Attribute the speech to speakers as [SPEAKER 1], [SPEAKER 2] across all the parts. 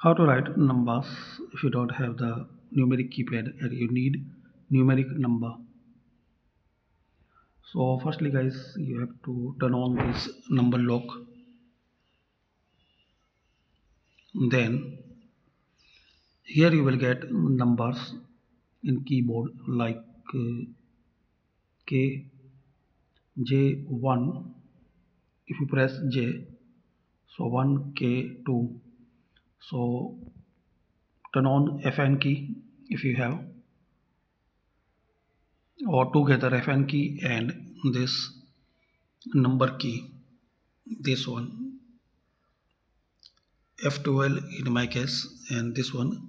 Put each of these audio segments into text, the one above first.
[SPEAKER 1] How to write numbers if you don't have the numeric keypad and you need numeric number. So firstly guys, you have to turn on this number lock. Then here you will get numbers in keyboard like K, J1. If you press J, so 1, K, 2. So turn on Fn key if you have, or together Fn key and this number key, this one F12 in my case, and this one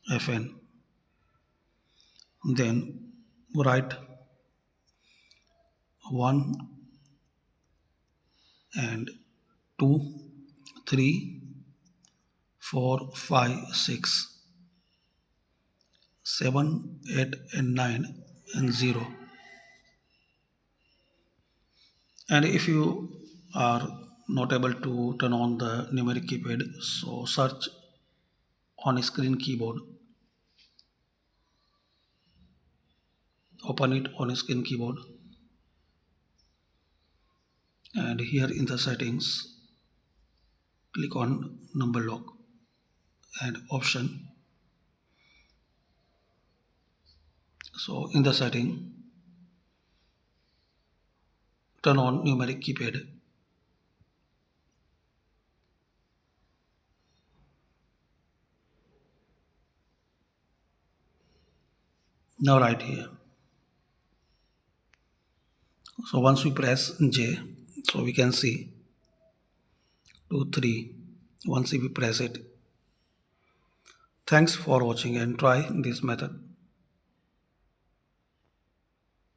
[SPEAKER 1] Fn. Then write 1 and 2, 3, 4, 5, 6, 7, 8 and 9 and 0. And if you are not able to turn on the numeric keypad, so search on screen keyboard, open it on screen keyboard, and here in the settings click on number lock and option. So in the setting, turn on numeric keypad. Now right here. So once we press J, so we can see 2, 3. Once we press it. Thanks for watching and try this method.